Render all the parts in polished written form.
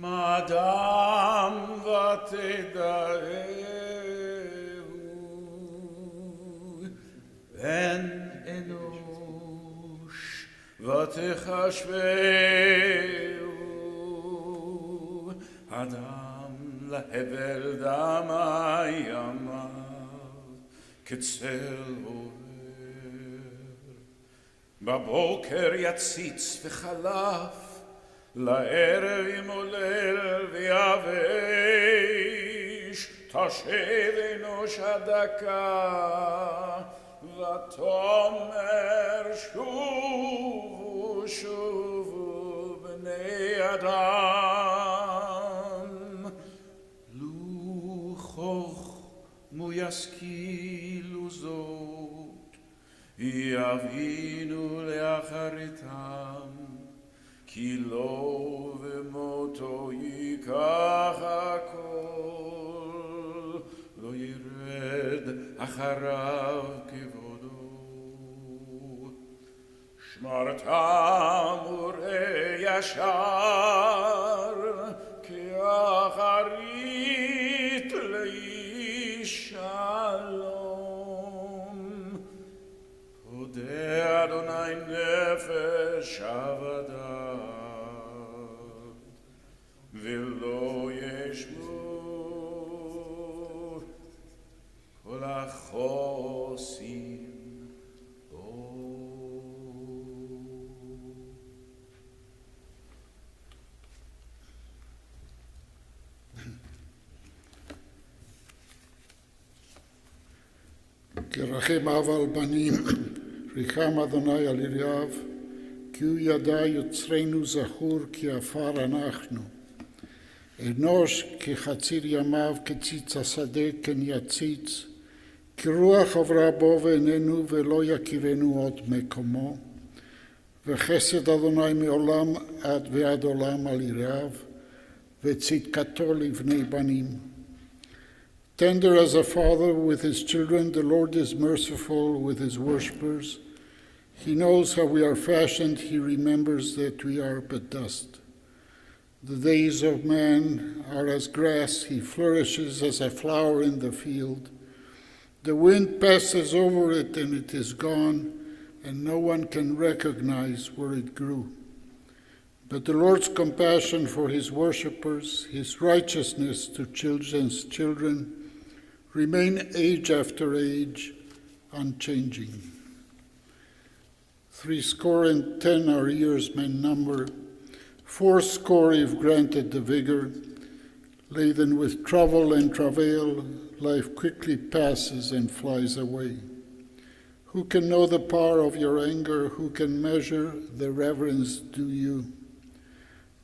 Madam ותדעהו, בן אנוש ותחשבהו, אדם להבל דמי ימיו כצל עובר. בבוקר יציץ וחלף, לערב ימולל ויבש, תשב אנוש הדקה, ותאמר שובו שובו בני אדם. לו חוכמו ישכילו זאת, יבינו לאחריתם, כי לא ומותו ייקח הכל, לא ירד אחריו כבודו. שמרתם וראה ישר, כאחרית לאיש שלום. פודה אדוני נפש עבדיו, ולא ישבו כל החוסים בו. כרחם אב על בנים, ריחם אדוני על יראיו, כי הוא ידע יוצרנו זכור כי עפר אנחנו. אנוש כחציר ימיו, כציץ השדה כן יציץ, כי רוח עברה בו ואיננו ולא יכירנו עוד מקומו. וחסד אדוני מעולם עד ועד עולם על יראיו, וצדקתו לבני בנים. Tender as a father with his children, the Lord is merciful with his worshippers. He knows how we are fashioned, he remembers that we are but dust. The days of man are as grass, he flourishes as a flower in the field. The wind passes over it and it is gone, and no one can recognize where it grew. But the Lord's compassion for his worshippers, his righteousness to children's children, remain age after age, unchanging. 70 our years may number, 80 if granted the vigor. Laden with trouble and travail, life quickly passes and flies away. Who can know the power of your anger? Who can measure the reverence due you?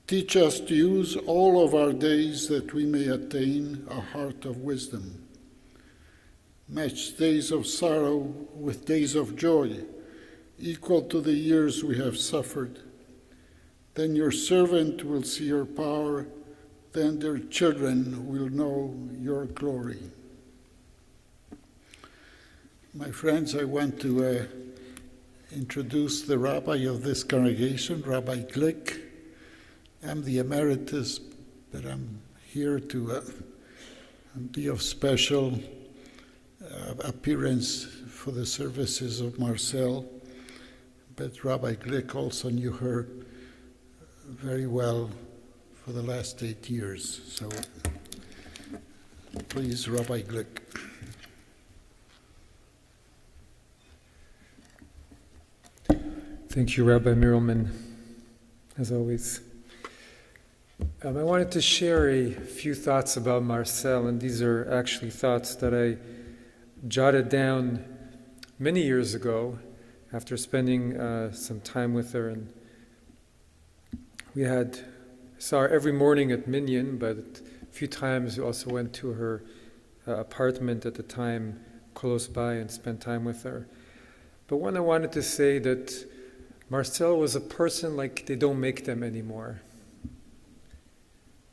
Teach us to use all of our days that we may attain a heart of wisdom. Match days of sorrow with days of joy, equal to the years we have suffered. Then your servant will see your power, then their children will know your glory. My friends, I want to introduce the rabbi of this congregation, Rabbi Glick. I'm the emeritus, but I'm here to be of special appearance for the services of Marcelle. But Rabbi Glick also knew her very well for the last 8 years. So please, Rabbi Glick. Thank you, Rabbi Mirelman, as always. I wanted to share a few thoughts about Marcelle, and these are actually thoughts that I jotted down many years ago after spending some time with her. And we saw her every morning at Minyan, but a few times we also went to her apartment at the time close by and spent time with her. But one I wanted to say that Marcelle was a person like they don't make them anymore.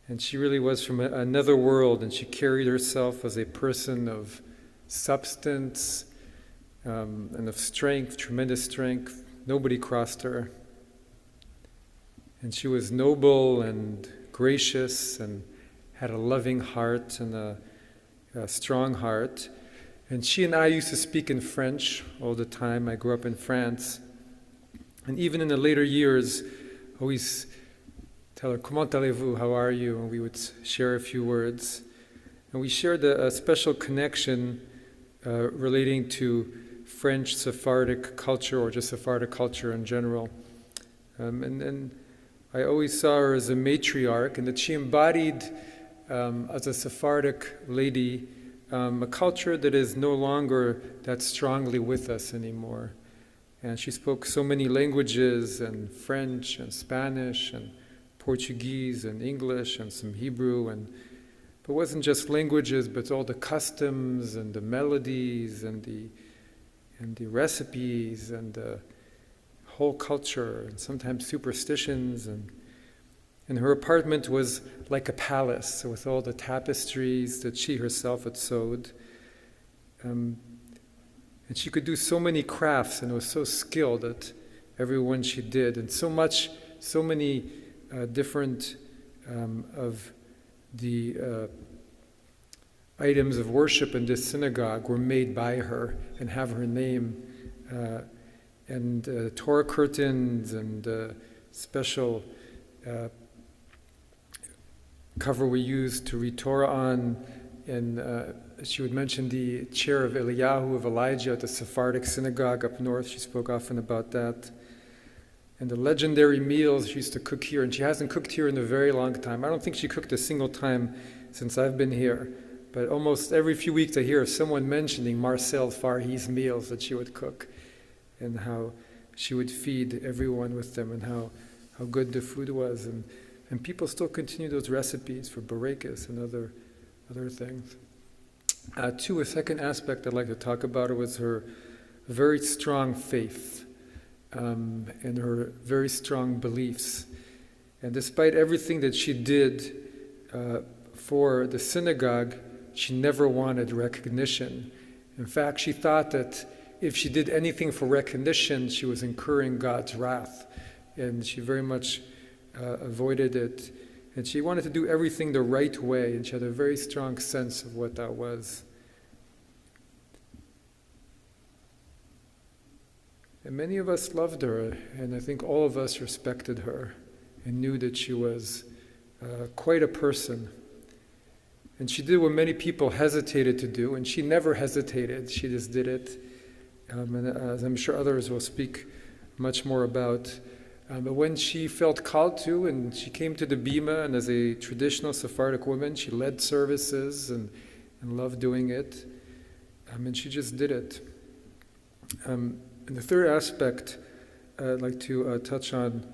And she really was from another world, and she carried herself as a person of substance and of strength, tremendous strength. Nobody crossed her. And she was noble and gracious and had a loving heart and a strong heart. And she and I used to speak in French all the time. I grew up in France. And even in the later years, I always tell her, "Comment allez-vous? How are you?" And we would share a few words. And we shared a special connection relating to French Sephardic culture, or just Sephardic culture in general. And I always saw her as a matriarch, and that she embodied, as a Sephardic lady, a culture that is no longer that strongly with us anymore. And she spoke so many languages, and French and Spanish and Portuguese and English and some Hebrew, but it wasn't just languages, but all the customs and the melodies and the recipes and the whole culture, and sometimes superstitions. And her apartment was like a palace with all the tapestries that she herself had sewed. And she could do so many crafts, and was so skilled at every one she did, and so many different of the items of worship in this synagogue were made by her and have her name, and Torah curtains and special cover we used to read Torah on. And she would mention the chair of Eliyahu, of Elijah, at the Sephardic synagogue up north. She spoke often about that. And the legendary meals she used to cook here, and she hasn't cooked here in a very long time. I don't think she cooked a single time since I've been here. But almost every few weeks I hear of someone mentioning Marcelle Farhi's meals that she would cook, and how she would feed everyone with them, and how good the food was. And people still continue those recipes for berekes and other things. A second aspect I'd like to talk about was her very strong faith, and her very strong beliefs. And despite everything that she did for the synagogue, she never wanted recognition. In fact, she thought that if she did anything for recognition, she was incurring God's wrath. And she very much avoided it. And she wanted to do everything the right way, and she had a very strong sense of what that was. And many of us loved her, and I think all of us respected her and knew that she was quite a person. And she did what many people hesitated to do, and she never hesitated. She just did it. And as I'm sure others will speak much more about. But when she felt called to, and she came to the Bima, and as a traditional Sephardic woman, she led services and loved doing it. And she just did it. And the third aspect I'd like to touch on,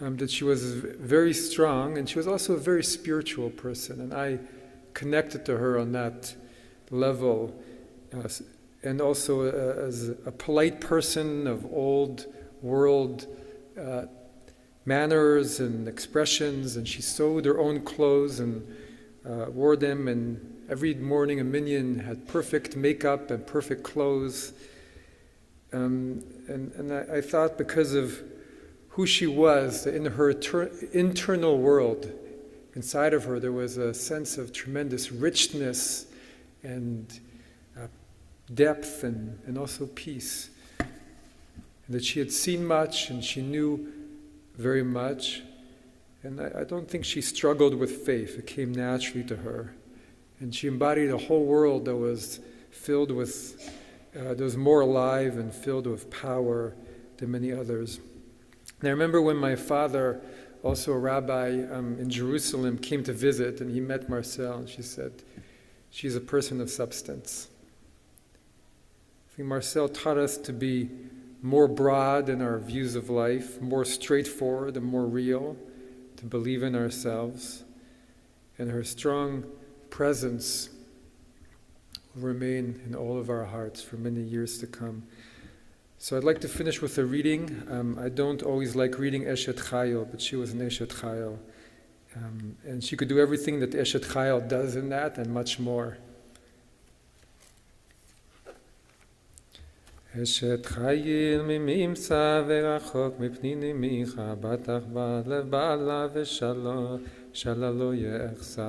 that she was very strong, and she was also a very spiritual person. And I connected to her on that level, and also as a polite person of old world manners and expressions. And she sewed her own clothes and wore them, and every morning a minion had perfect makeup and perfect clothes. And I thought, because of who she was, that in her internal world, inside of her, there was a sense of tremendous richness and depth and also peace. And that she had seen much, and she knew very much. And I don't think she struggled with faith. It came naturally to her. And she embodied a whole world that was filled with, that was more alive and filled with power than many others. And I remember when my father, also a rabbi in Jerusalem, came to visit, and he met Marcelle, and she said, "She's a person of substance." I think Marcelle taught us to be more broad in our views of life, more straightforward and more real, to believe in ourselves. And her strong presence will remain in all of our hearts for many years to come. So I'd like to finish with a reading. I don't always like reading Eshet Chayil, but she was an Eshet Chayil. And she could do everything that Eshet Chayil does in that, and much more. אשת חיל מממצא ורחוק מפני נימיך, בטח בא לבעלה ושללו יחסר.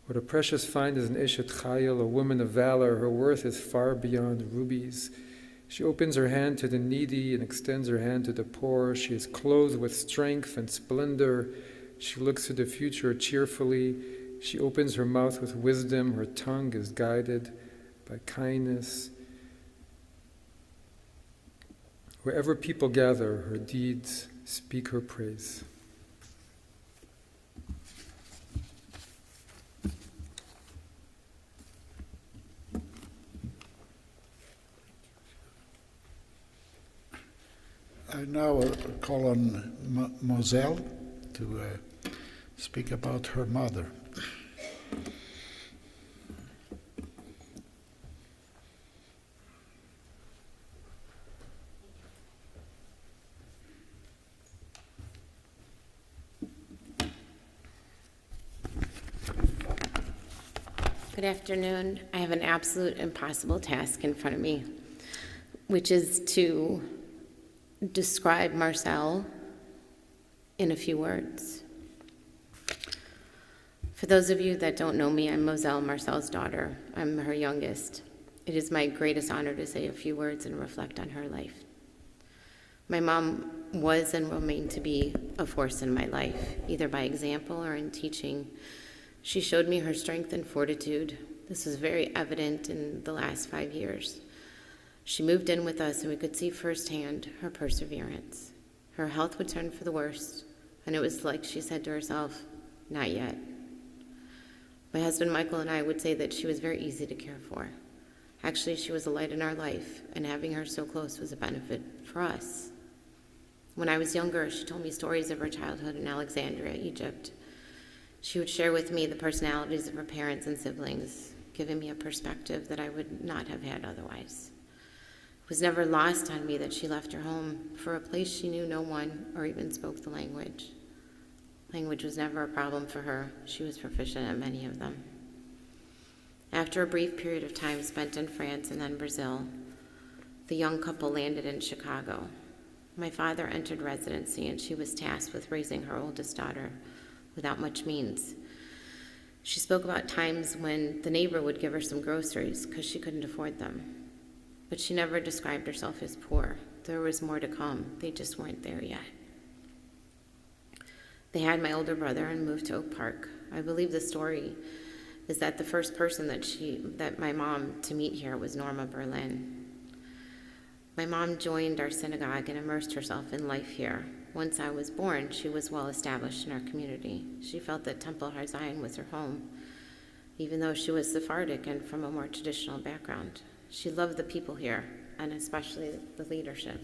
What a precious find is an Eshet Chayil, a woman of valor. Her worth is far beyond rubies. She opens her hand to the needy and extends her hand to the poor. She is clothed with strength and splendor. She looks to the future cheerfully. She opens her mouth with wisdom. Her tongue is guided by kindness. Wherever people gather, her deeds speak her praise. I now call on Marcelle to speak about her mother. Good afternoon. I have an absolute impossible task in front of me, which is to describe Marcelle in a few words. For those of you that don't know me, I'm Moselle, Marcelle's daughter. I'm her youngest. It is my greatest honor to say a few words and reflect on her life. My mom was and remained to be a force in my life, either by example or in teaching. She showed me her strength and fortitude. This was very evident in the last 5 years. She moved in with us, and we could see firsthand her perseverance. Her health would turn for the worst, and it was like she said to herself, "Not yet." My husband Michael and I would say that she was very easy to care for. Actually, she was a light in our life, and having her so close was a benefit for us. When I was younger, she told me stories of her childhood in Alexandria, Egypt. She would share with me the personalities of her parents and siblings, giving me a perspective that I would not have had otherwise. It was never lost on me that she left her home for a place she knew no one or even spoke the language. Language was never a problem for her. She was proficient at many of them. After a brief period of time spent in France and then Brazil, the young couple landed in Chicago. My father entered residency, and she was tasked with raising her oldest daughter without much means. She spoke about times when the neighbor would give her some groceries because she couldn't afford them. But she never described herself as poor. There was more to come. They just weren't there yet. They had my older brother and moved to Oak Park. I believe the story is that the first person that my mom to meet here was Norma Berlin. My mom joined our synagogue and immersed herself in life here. Once I was born, she was well established in our community. She felt that Temple Har Zion was her home, even though she was Sephardic and from a more traditional background. She loved the people here, and especially the leadership.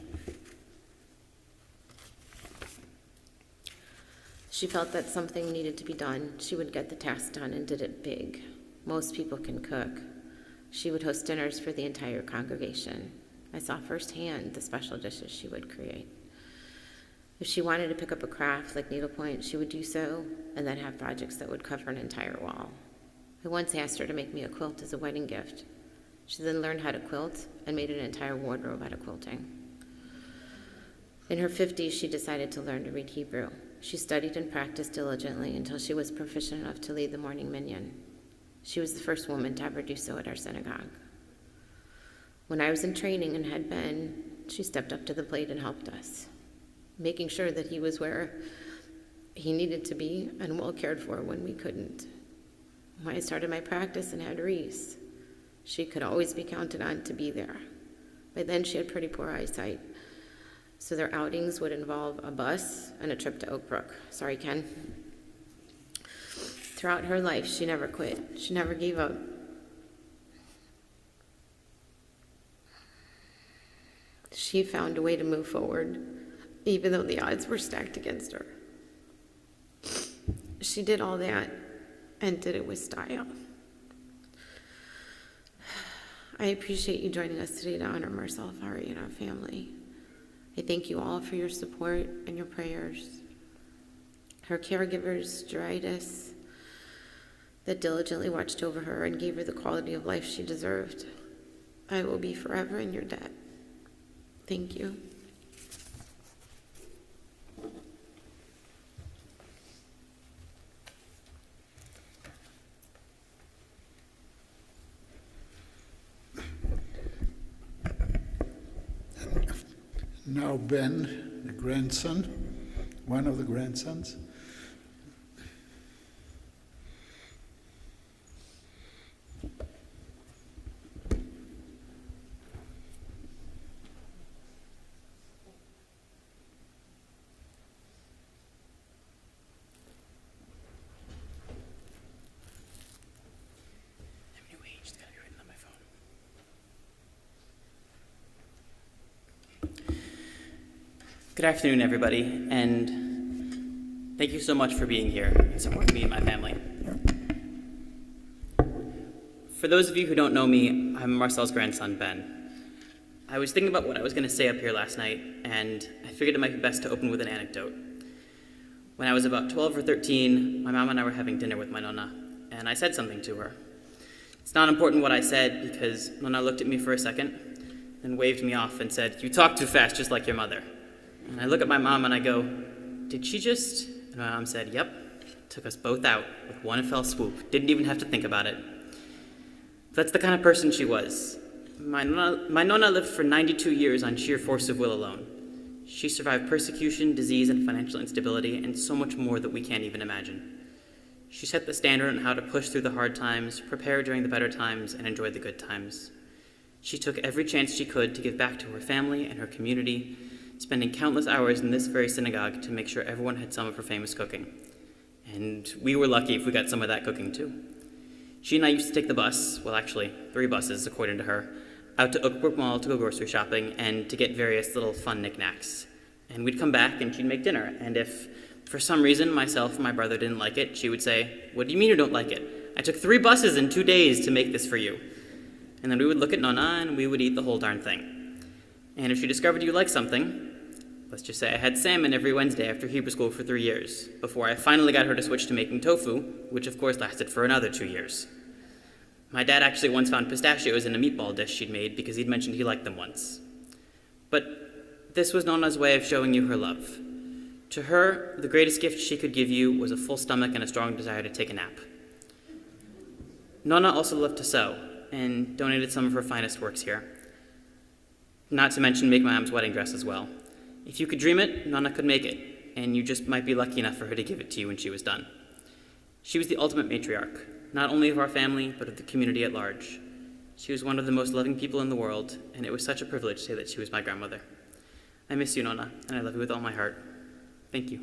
She felt that something needed to be done. She would get the task done and did it big. Most people can cook. She would host dinners for the entire congregation. I saw firsthand the special dishes she would create. If she wanted to pick up a craft like needlepoint, she would do so and then have projects that would cover an entire wall. I once asked her to make me a quilt as a wedding gift. She then learned how to quilt and made an entire wardrobe out of quilting. In her 50s, she decided to learn to read Hebrew. She studied and practiced diligently until she was proficient enough to lead the morning minyan. She was the first woman to ever do so at our synagogue. When I was in training and had been, she stepped up to the plate and helped us, making sure that he was where he needed to be and well cared for when we couldn't. When I started my practice and had Reese, she could always be counted on to be there. By then, she had pretty poor eyesight, so their outings would involve a bus and a trip to Oak Brook. Sorry, Ken. Throughout her life, she never quit. She never gave up. She found a way to move forward, even though the odds were stacked against her. She did all that and did it with style. I appreciate you joining us today to honor Marcelle, Farhi, and our family. I thank you all for your support and your prayers. Her caregivers, Jeritis, that diligently watched over her and gave her the quality of life she deserved. I will be forever in your debt. Thank you. Now Ben, the grandson, one of the grandsons. Good afternoon, everybody, and thank you so much for being here and supporting me and my family. For those of you who don't know me, I'm Marcelle's grandson, Ben. I was thinking about what I was going to say up here last night, and I figured it might be best to open with an anecdote. When I was about 12 or 13, my mom and I were having dinner with my nonna, and I said something to her. It's not important what I said, because nonna looked at me for a second, then waved me off and said, "You talk too fast, just like your mother." And I look at my mom and I go, "Did she just?" And my mom said, "Yep." Took us both out with one fell swoop. Didn't even have to think about it. That's the kind of person she was. My nonna lived for 92 years on sheer force of will alone. She survived persecution, disease, and financial instability, and so much more that we can't even imagine. She set the standard on how to push through the hard times, prepare during the better times, and enjoy the good times. She took every chance she could to give back to her family and her community, spending countless hours in this very synagogue to make sure everyone had some of her famous cooking. And we were lucky if we got some of that cooking too. She and I used to take the bus, well actually 3 buses according to her, out to Oakbrook Mall to go grocery shopping and to get various little fun knickknacks. And we'd come back and she'd make dinner, and if for some reason myself and my brother didn't like it, she would say, "What do you mean you don't like it? I took 3 buses in 2 days to make this for you." And then we would look at Nonna and we would eat the whole darn thing. And if she discovered you liked something, let's just say I had salmon every Wednesday after Hebrew school for 3 years, before I finally got her to switch to making tofu, which of course lasted for another 2 years. My dad actually once found pistachios in a meatball dish she'd made because he'd mentioned he liked them once. But this was Nonna's way of showing you her love. To her, the greatest gift she could give you was a full stomach and a strong desire to take a nap. Nonna also loved to sew, and donated some of her finest works here. Not to mention make my mom's wedding dress as well. If you could dream it, Nonna could make it, and you just might be lucky enough for her to give it to you when she was done. She was the ultimate matriarch, not only of our family, but of the community at large. She was one of the most loving people in the world, and it was such a privilege to say that she was my grandmother. I miss you, Nonna, and I love you with all my heart. Thank you.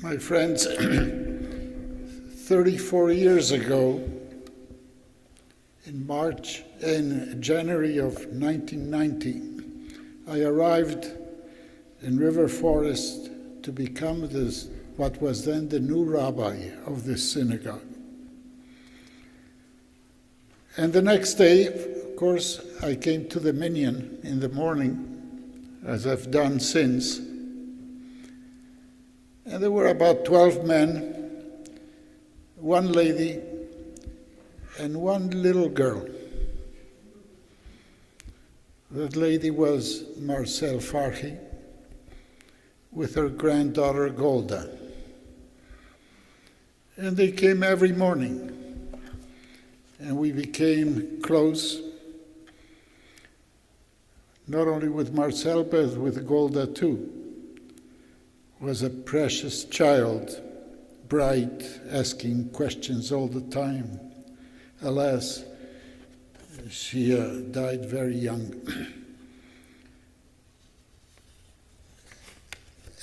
My friends, 34 years ago, in January of 1990, I arrived in River Forest to become what was then the new rabbi of this synagogue. And the next day, of course, I came to the minyan in the morning, as I've done since. And there were about 12 men, 1 lady, and 1 little girl. That lady was Marcelle Farhi with her granddaughter Golda. And they came every morning, and we became close, not only with Marcelle, but with Golda too. Was a precious child, bright, asking questions all the time. Alas, she died very young.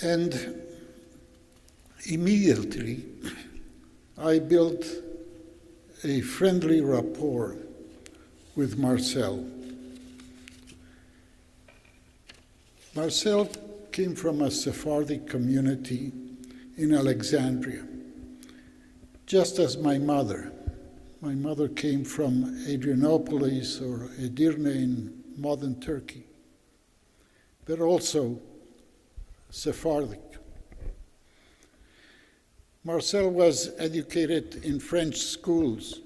And immediately, I built a friendly rapport with Marcelle. Marcelle came from a Sephardic community in Alexandria, just as my mother. My mother came from Adrianopolis or Edirne in modern Turkey, but also Sephardic. Marcelle was educated in French schools,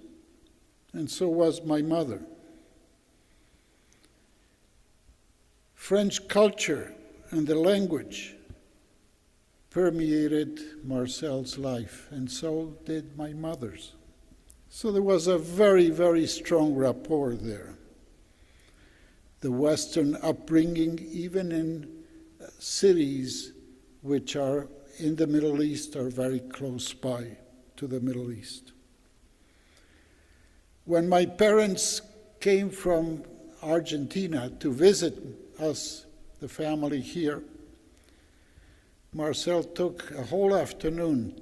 and so was my mother. French culture and the language permeated Marcelle's life, and so did my mother's. So there was a very, very strong rapport there. The Western upbringing, even in cities which are in the Middle East, are very close by to the Middle East. When my parents came from Argentina to visit us, the family here, Marcelle took a whole afternoon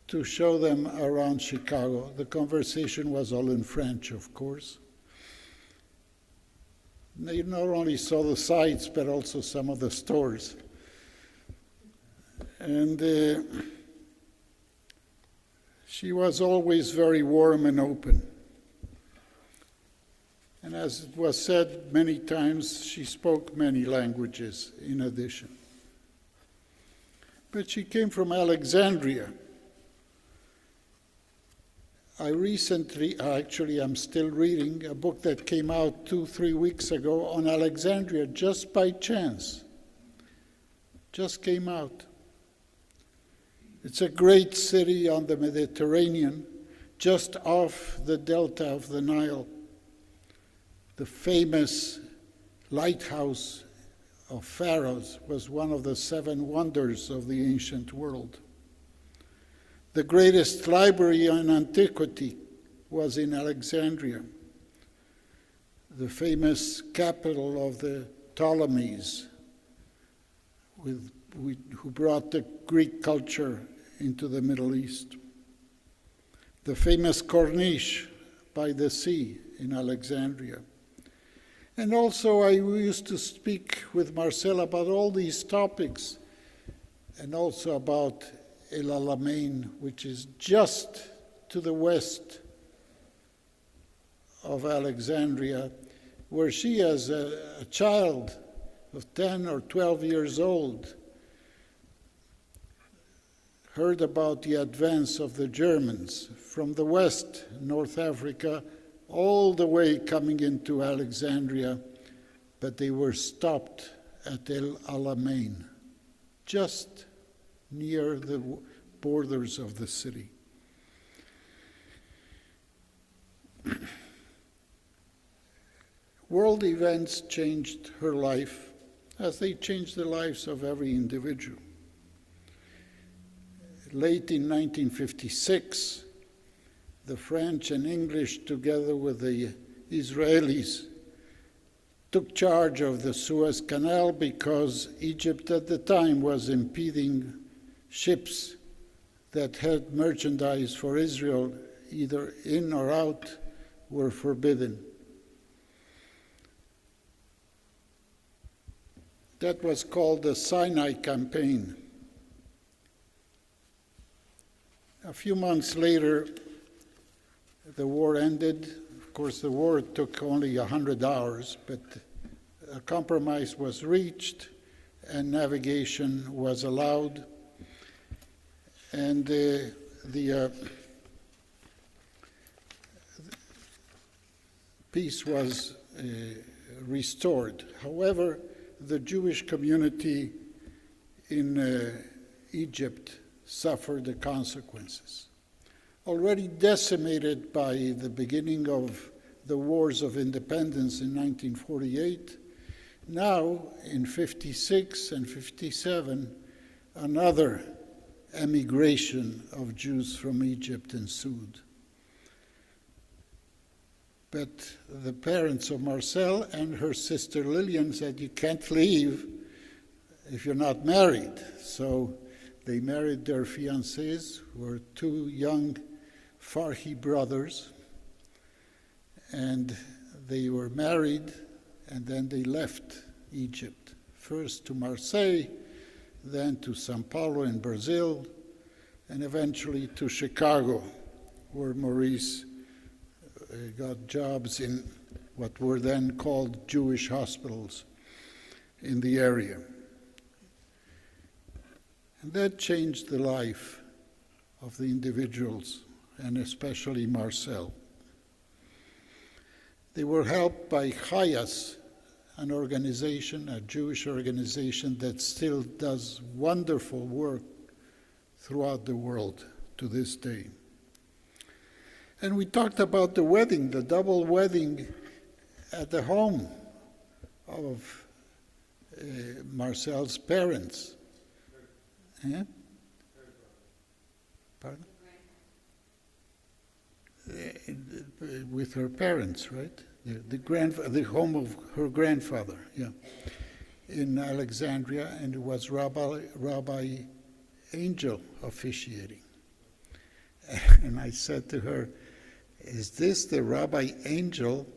to show them around Chicago. The conversation was all in French, of course. They not only saw the sights, but also some of the stores. And she was always very warm and open. And as it was said many times, she spoke many languages in addition. But she came from Alexandria. I'm still reading a book that came out 2-3 weeks ago on Alexandria, just by chance. Just came out. It's a great city on the Mediterranean, just off the delta of the Nile. The famous lighthouse of Pharaohs was one of the 7 wonders of the ancient world. The greatest library on antiquity was in Alexandria, the famous capital of the Ptolemies, who brought the Greek culture into the Middle East. The famous Corniche by the sea in Alexandria. And also I used to speak with Marcelle about all these topics, and also about El Alamein, which is just to the west of Alexandria, where she, as a child of 10 or 12 years old, heard about the advance of the Germans from the west, North Africa, all the way coming into Alexandria, but they were stopped at El Alamein, just near the borders of the city. World events changed her life as they changed the lives of every individual. Late in 1956, the French and English, together with the Israelis, took charge of the Suez Canal because Egypt at the time was impeding ships that had merchandise for Israel, either in or out, were forbidden. That was called the Sinai Campaign. A few months later, the war ended. Of course, the war took only 100 hours, but a compromise was reached and navigation was allowed. And the peace was restored. However, the Jewish community in Egypt suffered the consequences. Already decimated by the beginning of the wars of independence in 1948, now in 56 and 57, another emigration of Jews from Egypt ensued. But the parents of Marcelle and her sister Lillian said, you can't leave if you're not married. So they married their fiancés, who were 2 young Farhi brothers, and they were married, and then they left Egypt first to Marseille, then to Sao Paulo in Brazil, and eventually to Chicago, where Maurice got jobs in what were then called Jewish hospitals in the area. And that changed the life of the individuals, and especially Marcelle. They were helped by Chayas, an organization, a Jewish organization that still does wonderful work throughout the world to this day. And we talked about the wedding, the double wedding at the home of Marcelle's parents. Yeah? Pardon? With her parents, right? The home of her grandfather, yeah, in Alexandria, and it was Rabbi Angel officiating. And I said to her, "Is this the Rabbi Angel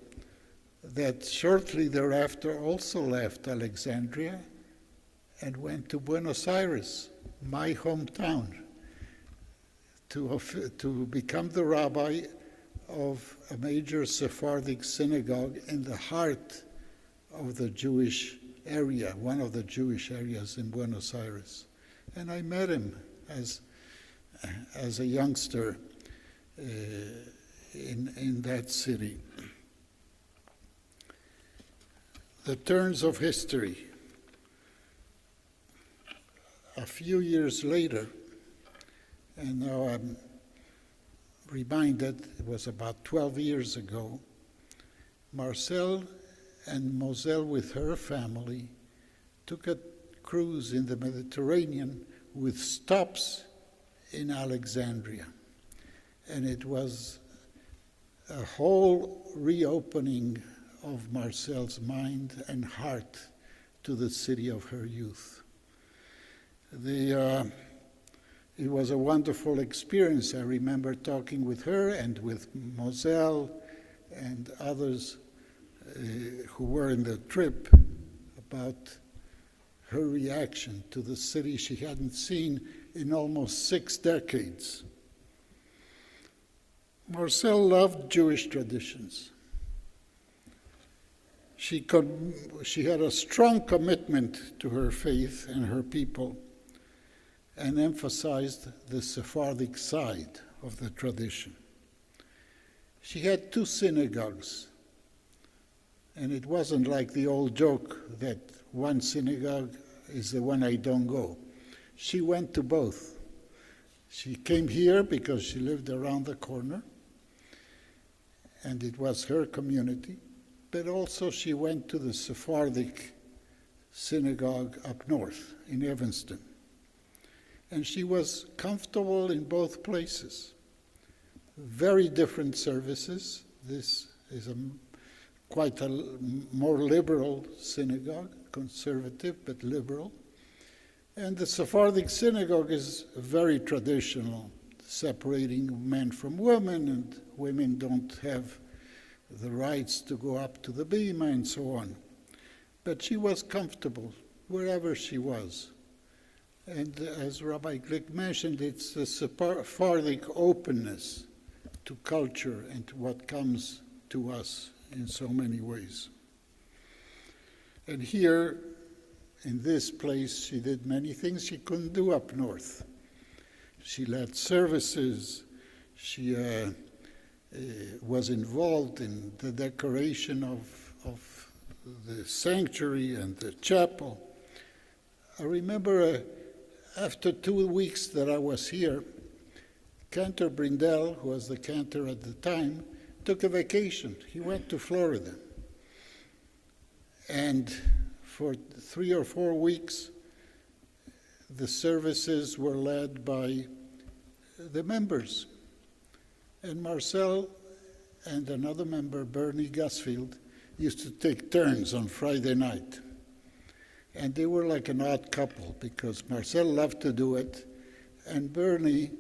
that shortly thereafter also left Alexandria and went to Buenos Aires, my hometown, to become the rabbi of a major Sephardic synagogue in the heart of the Jewish area, one of the Jewish areas in Buenos Aires?" And I met him as a youngster in that city. The turns of history. A few years later, and now I'm reminded it was about 12 years ago, Marcelle and Moselle with her family took a cruise in the Mediterranean with stops in Alexandria. And it was a whole reopening of Marcelle's mind and heart to the city of her youth. It was a wonderful experience. I remember talking with her and with Moselle and others who were in the trip about her reaction to the city she hadn't seen in almost 6 decades. Marcelle loved Jewish traditions. She had a strong commitment to her faith and her people, and emphasized the Sephardic side of the tradition. She had 2 synagogues, and it wasn't like the old joke that one synagogue is the one I don't go. She went to both. She came here because she lived around the corner, and it was her community, but also she went to the Sephardic synagogue up north in Evanston. And she was comfortable in both places. Very different services. This is quite a more liberal synagogue, conservative but liberal. And the Sephardic synagogue is very traditional, separating men from women, and women don't have the rights to go up to the bima and so on. But she was comfortable wherever she was. And as Rabbi Glick mentioned, it's the Sephardic openness to culture and to what comes to us in so many ways. And here, in this place, she did many things she couldn't do up north. She led services. She was involved in the decoration of the sanctuary and the chapel. I remember after 2 weeks that I was here, Cantor Brindel, who was the cantor at the time, took a vacation. He went to Florida. And for 3 or 4 weeks, the services were led by the members. And Marcelle and another member, Bernie Gusfield, used to take turns on Friday night. And they were like an odd couple because Marcelle loved to do it, and Bernie,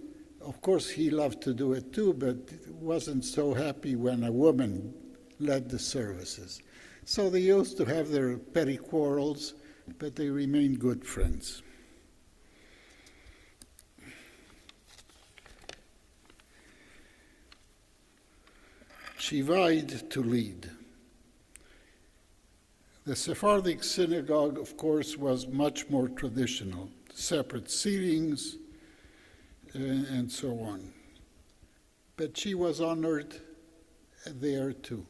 of course, he loved to do it too, but wasn't so happy when a woman led the services. So they used to have their petty quarrels, but they remained good friends. She vied to lead. The Sephardic synagogue, of course, was much more traditional, separate seatings and so on. But she was honored there too,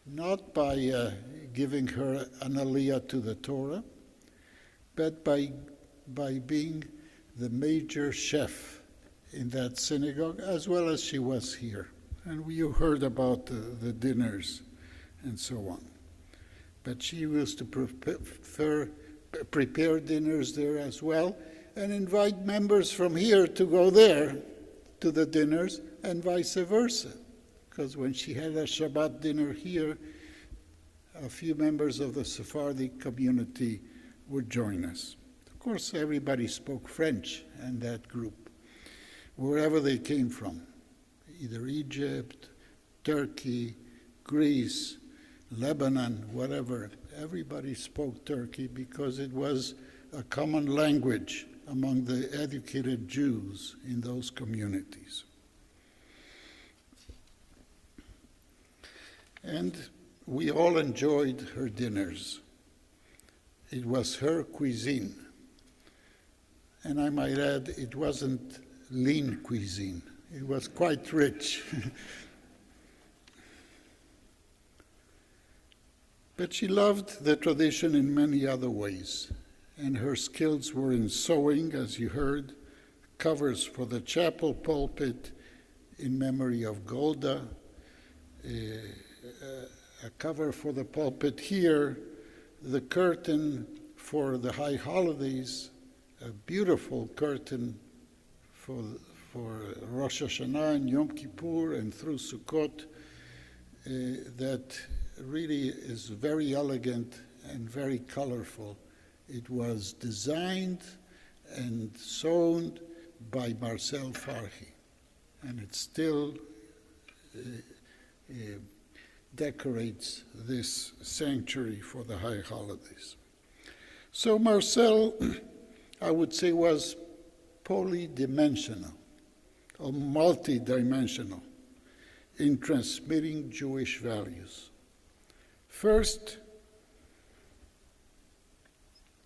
not by giving her an aliyah to the Torah, but by being the major chef in that synagogue, as well as she was here. And you heard about the dinners and so on. But she used to prepare dinners there as well and invite members from here to go there to the dinners and vice versa. Because when she had a Shabbat dinner here, a few members of the Sephardic community would join us. Of course, everybody spoke French in that group, wherever they came from. Either Egypt, Turkey, Greece, Lebanon, whatever. Everybody spoke Turkey because it was a common language among the educated Jews in those communities. And we all enjoyed her dinners. It was her cuisine. And I might add, it wasn't lean cuisine. It was quite rich. But she loved the tradition in many other ways, and her skills were in sewing, as you heard, covers for the chapel pulpit in memory of Golda, a cover for the pulpit here, the curtain for the high holidays, a beautiful curtain for Rosh Hashanah and Yom Kippur and through Sukkot, that really is very elegant and very colorful. It was designed and sewn by Marcelle Farhi, and it still decorates this sanctuary for the high holidays. So Marcelle, I would say, was polydimensional, or multidimensional in transmitting Jewish values. First,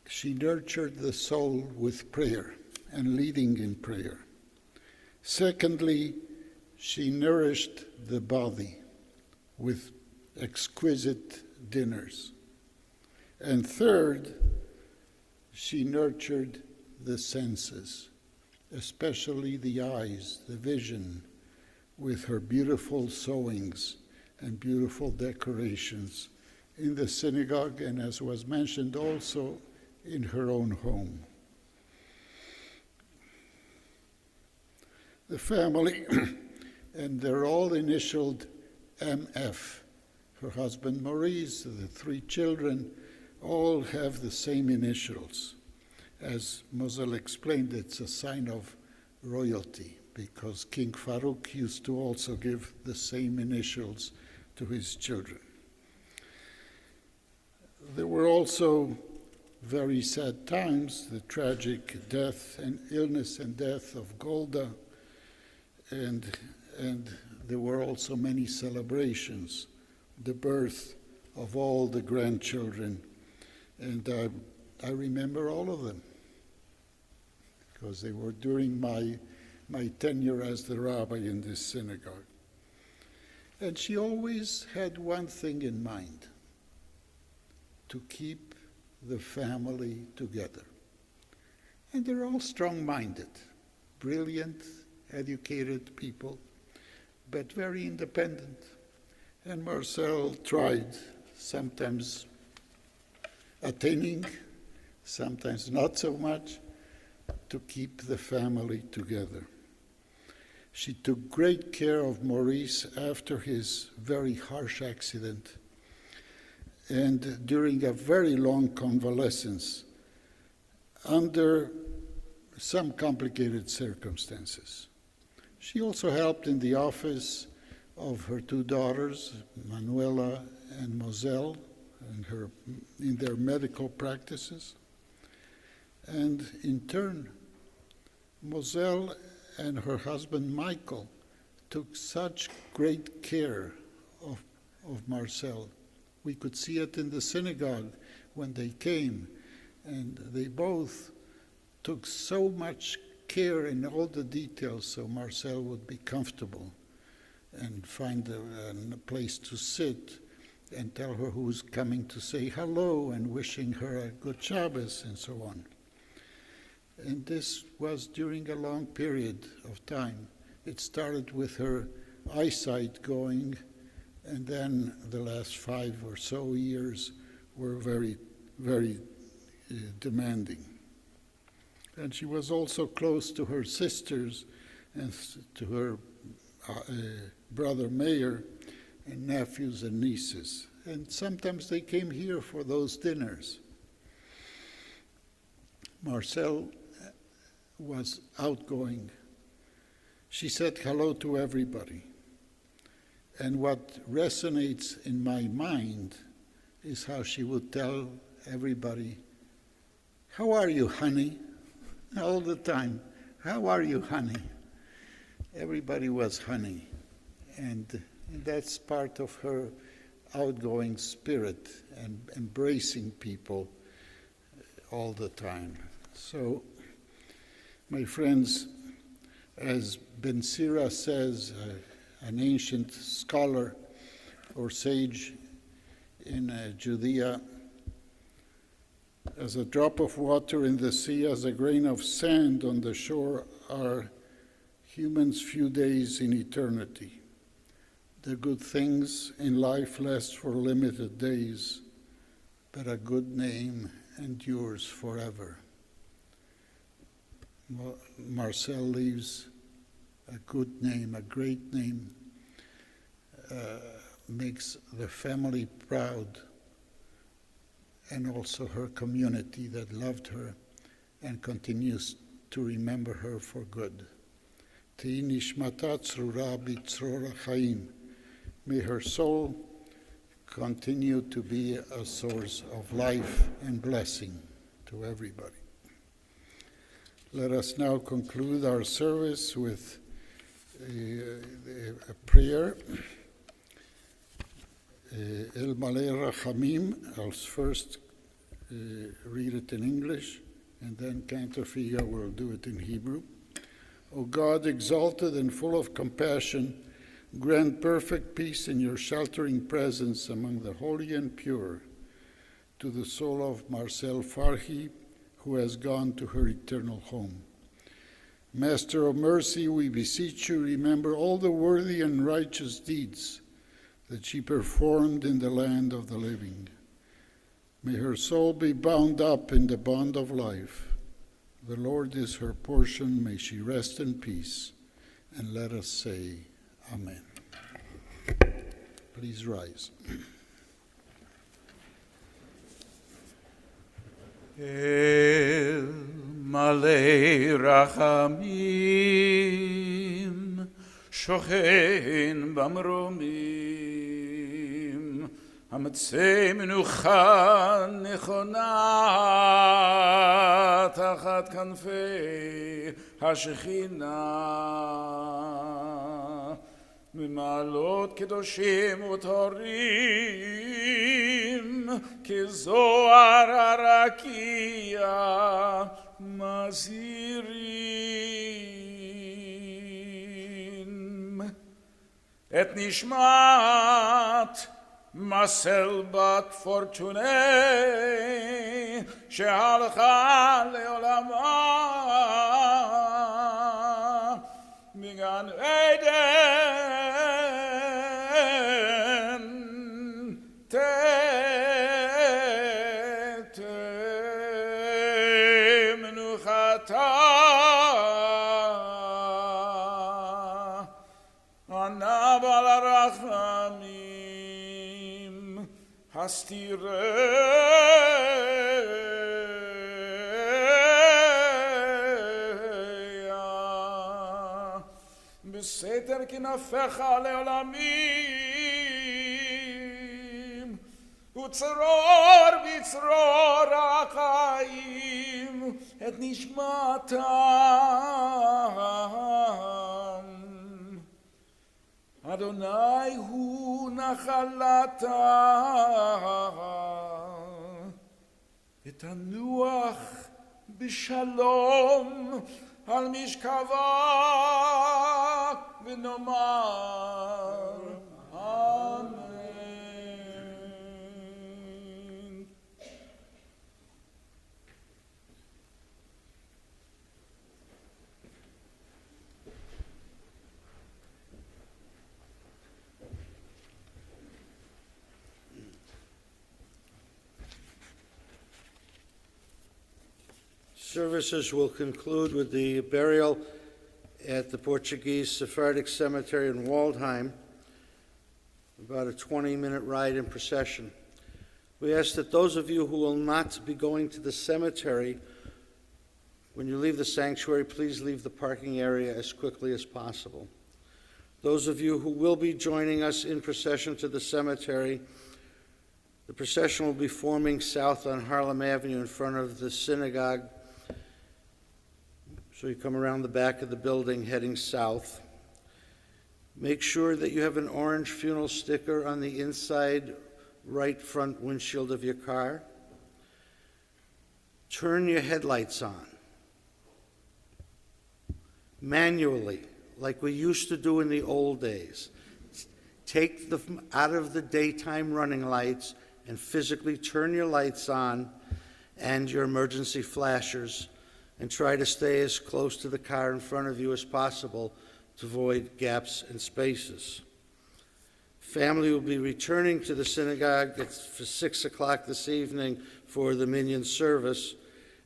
she nurtured the soul with prayer and leading in prayer. Secondly, she nourished the body with exquisite dinners. And third, she nurtured the senses, especially the eyes, the vision, with her beautiful sewings and beautiful decorations in the synagogue, and as was mentioned also in her own home. The family, and they're all initialed MF. Her husband Maurice, the 3 children, all have the same initials. As Moselle explained, it's a sign of royalty, because King Farouk used to also give the same initials to his children. There were also very sad times, the tragic death and illness and death of Golda, and there were also many celebrations, the birth of all the grandchildren, and I remember all of them, because they were during my tenure as the rabbi in this synagogue. And she always had one thing in mind: to keep the family together. And they're all strong-minded, brilliant, educated people, but very independent. And Marcelle tried, sometimes attaining, sometimes not so much, to keep the family together. She took great care of Maurice after his very harsh accident and during a very long convalescence under some complicated circumstances. She also helped in the office of her 2 daughters, Manuela and Moselle, in their medical practices. And in turn, Marcelle and her husband Michael took such great care of Marcelle. We could see it in the synagogue when they came, and they both took so much care in all the details so Marcelle would be comfortable and find a place to sit and tell her who's coming to say hello and wishing her a good Shabbos and so on. And this was during a long period of time. It started with her eyesight going, and then the last 5 or so years were very, very demanding. And she was also close to her sisters and to her brother Meir and nephews and nieces. And sometimes they came here for those dinners. Marcelle was outgoing. She said hello to everybody. And what resonates in my mind is how she would tell everybody, "How are you, honey?" All the time. "How are you, honey?" Everybody was honey. And that's part of her outgoing spirit and embracing people all the time. So, my friends, as Ben Sira says, an ancient scholar or sage in Judea, as a drop of water in the sea, as a grain of sand on the shore, are humans' few days in eternity. The good things in life last for limited days, but a good name endures forever. Marcelle leaves a good name, a great name, makes the family proud, and also her community that loved her and continues to remember her for good. Tehi nishmata tzrura b'tzror chaim. May her soul continue to be a source of life and blessing to everybody. Let us now conclude our service with a prayer. El Malei Rachamim. I'll first read it in English, and then Cantor Figa will do it in Hebrew. O God, exalted and full of compassion, grant perfect peace in your sheltering presence among the holy and pure to the soul of Marcelle Farhi, who has gone to her eternal home. Master of mercy, we beseech you, remember all the worthy and righteous deeds that she performed in the land of the living. May her soul be bound up in the bond of life. The Lord is her portion. May she rest in peace. And let us say, Amen. Please rise. El Malei Rachamim, Shochen Bamromim, Hamatzei Menucha Nechona Tachat Kanfei HaShechina, Mimalot Kedoshim Utorim, Kezoar Arakia Mazirim, Et Nishmat Marcelle Bat Fortuné, Shehalcha Leolama, Migan Eden, Te Menuchata, Anabal Rachamim, Hastireya, Beseter Kinafecha Leolamim, וצרור בצרור החיים את נשמתם. אדוני הוא נחלתם, ותנוח בשלום על משכבה ונאמר אמן. Services will conclude with the burial at the Portuguese Sephardic Cemetery in Waldheim, about a 20-minute ride in procession. We ask that those of you who will not be going to the cemetery, when you leave the sanctuary, please leave the parking area as quickly as possible. Those of you who will be joining us in procession to the cemetery, the procession will be forming south on Harlem Avenue in front of the synagogue. So you come around the back of the building heading south. Make sure that you have an orange funeral sticker on the inside right front windshield of your car. Turn your headlights on manually, like we used to do in the old days. Take them out of the daytime running lights and physically turn your lights on and your emergency flashers, and try to stay as close to the car in front of you as possible to avoid gaps and spaces. Family will be returning to the synagogue at 6 o'clock this evening for the minyan service,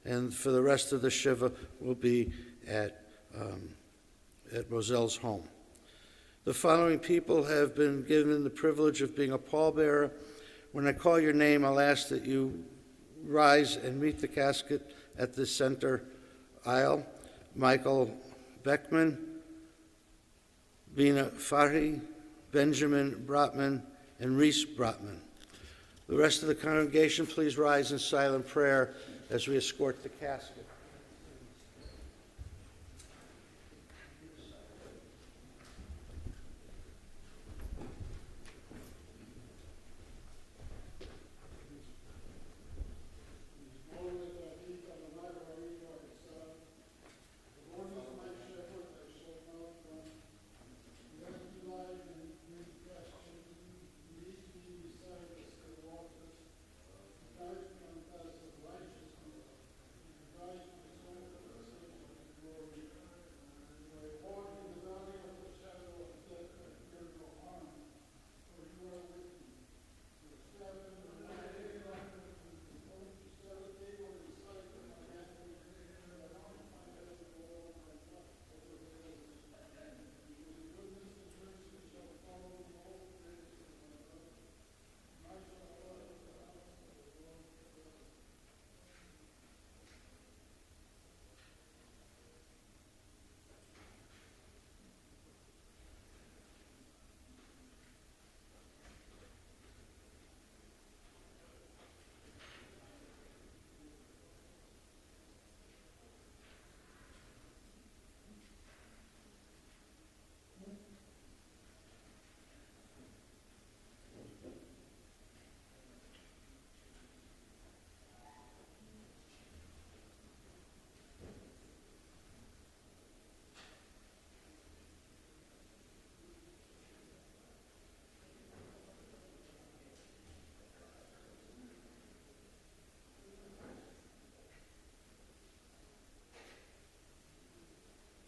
and for the rest of the Shiva will be at Marcelle's home. The following people have been given the privilege of being a pallbearer. When I call your name, I'll ask that you rise and meet the casket at the center aisle. Michael Beckman, Bina Farhi, Benjamin Brotman, and Reese Brotman. The rest of the congregation, please rise in silent prayer as we escort the casket.